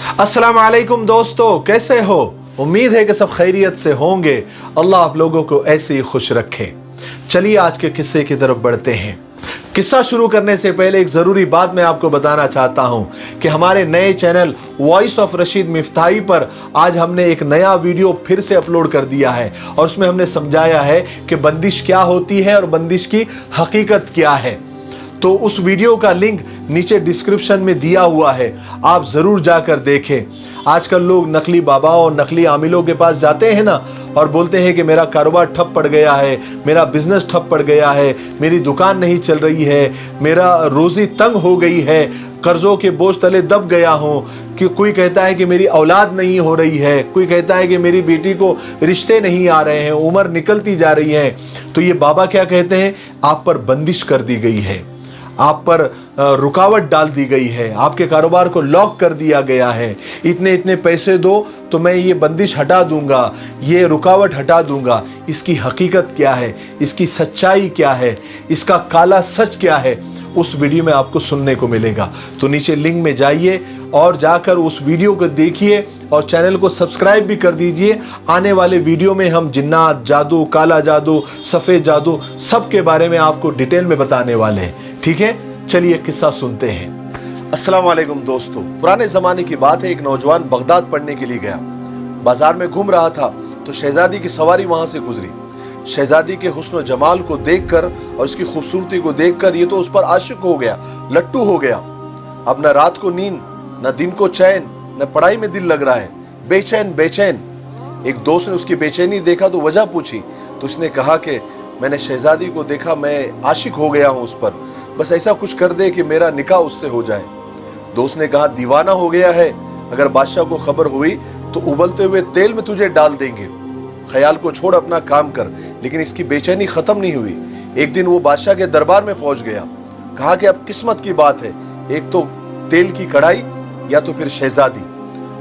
अस्सलाम वालेकुम दोस्तों, कैसे हो? उम्मीद है कि सब खैरियत से होंगे। अल्लाह आप लोगों को ऐसे ही खुश रखे। चलिए आज के किस्से की तरफ बढ़ते हैं। किस्सा शुरू करने से पहले एक ज़रूरी बात मैं आपको बताना चाहता हूं कि हमारे नए चैनल वॉइस ऑफ रशीद मिफ्ताही पर आज हमने एक नया वीडियो फिर से अपलोड कर दिया है और उसमें हमने समझाया है कि बंदिश क्या होती है और बंदिश की हकीकत क्या है। तो उस वीडियो का लिंक नीचे डिस्क्रिप्शन में दिया हुआ है, आप ज़रूर जाकर देखें। आजकल लोग नकली बाबा और नकली आमिलों के पास जाते हैं ना और बोलते हैं कि मेरा कारोबार ठप पड़ गया है, मेरा बिजनेस ठप पड़ गया है, मेरी दुकान नहीं चल रही है, मेरा रोज़ी तंग हो गई है, कर्ज़ों के बोझ तले दब गया हूँ। कि कोई कहता है कि मेरी औलाद नहीं हो रही है, कोई कहता है कि मेरी बेटी को रिश्ते नहीं आ रहे हैं, उम्र निकलती जा रही है। तो ये बाबा क्या कहते हैं, आप पर बंदिश कर दी गई है, आप पर रुकावट डाल दी गई है, आपके कारोबार को लॉक कर दिया गया है। इतने इतने पैसे दो तो मैं ये बंदिश हटा दूंगा, ये रुकावट हटा दूंगा। इसकी हकीकत क्या है, इसकी सच्चाई क्या है, इसका काला सच क्या है, उस वीडियो में आपको सुनने को मिलेगा। तो नीचे लिंक में जाइए और जाकर उस वीडियो को देखिए और चैनल को सब्सक्राइब भी कर दीजिए। आने वाले वीडियो में हम जिन्नात, जादू, काला जादू, सफ़ेद जादू सब के बारे में आपको डिटेल में बताने वाले हैं। ठीक है, चलिए किस्सा सुनते हैं। अस्सलाम वालेकुम दोस्तों, पुराने ज़माने की बात है। एक नौजवान बगदाद पढ़ने के लिए गया। बाजार में घूम रहा था तो शहजादी की सवारी वहाँ से गुजरी। शहजादी के हुस्न और जमाल को देखकर और उसकी खूबसूरती को देखकर ये तो उस पर आशिक हो गया, लट्टू हो गया। अब न रात को नींद, न दिन को चैन, न पढ़ाई में दिल लग रहा है, बेचैन बेचैन। एक दोस्त ने उसकी बेचैनी देखा तो वजह पूछी तो उसने कहा कि मैंने शहजादी को देखा, मैं आशिक हो गया हूँ उस पर, बस ऐसा कुछ कर दे कि मेरा निकाह उससे हो जाए। दोस्त ने कहा दीवाना हो गया है, अगर बादशाह को खबर हुई तो उबलते हुए तेल में तुझे डाल देंगे। ख्याल को छोड़ अपना काम कर। लेकिन इसकी बेचैनी खत्म नहीं हुई। एक दिन वो बादशाह के दरबार में पहुंच गया। कहा कि अब किस्मत की बात है, एक तो तेल की कढ़ाई या तो फिर शहजादी।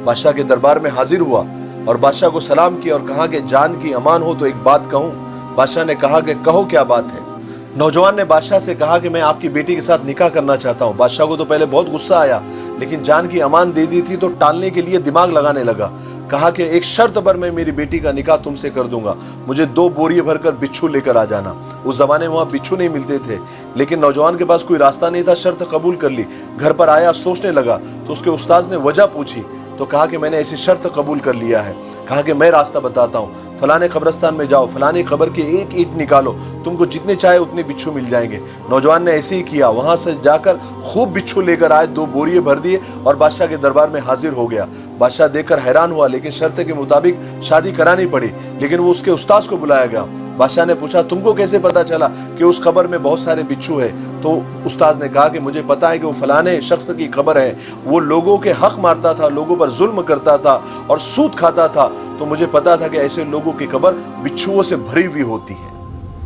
बादशाह के दरबार में हाजिर हुआ और बादशाह को सलाम किया और कहा कि जान की अमान हो तो एक बात कहूँ। बादशाह ने कहा कि कहो क्या बात है। नौजवान ने बादशाह से कहा कि मैं आपकी बेटी के साथ निकाह करना चाहता हूँ। बादशाह को तो पहले बहुत गुस्सा आया, लेकिन जान की अमान दे दी थी तो टालने के लिए दिमाग लगाने लगा। कहा कि एक शर्त पर मैं मेरी बेटी का निकाह तुमसे कर दूंगा, मुझे 2 बोरिए भरकर बिच्छू लेकर आ जाना। उस जमाने में वहाँ बिच्छू नहीं मिलते थे, लेकिन नौजवान के पास कोई रास्ता नहीं था, शर्त कबूल कर ली। घर पर आया, सोचने लगा तो उसके उस्ताद ने वजह पूछी तो कहा कि मैंने ऐसी शर्त कबूल कर लिया है। कहा कि मैं रास्ता बताता हूँ, फलाने कब्रस्तान में जाओ, फलानी कब्र की एक ईंट निकालो, तुमको जितने चाहे उतने बिच्छू मिल जाएंगे। नौजवान ने ऐसे ही किया, वहाँ से जाकर खूब बिच्छू लेकर आए, 2 बोरिए भर दिए और बादशाह के दरबार में हाजिर हो गया। बादशाह देखकर हैरान हुआ, लेकिन शर्त के मुताबिक शादी करानी पड़ी। लेकिन वो उसके उस्ताद को बुलाया गया। बादशाह ने पूछा तुमको कैसे पता चला कि उस कब्र में बहुत सारे बिच्छू है? तो उस्ताद ने कहा कि मुझे पता है कि वो फलाने शख्स की कब्र है, वो लोगों के हक मारता था, लोगों पर जुल्म करता था और सूद खाता था, तो मुझे पता था कि ऐसे लोगों की कब्र बिच्छुओं से भरी हुई होती है।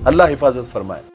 अल्लाह हिफाजत फरमाए।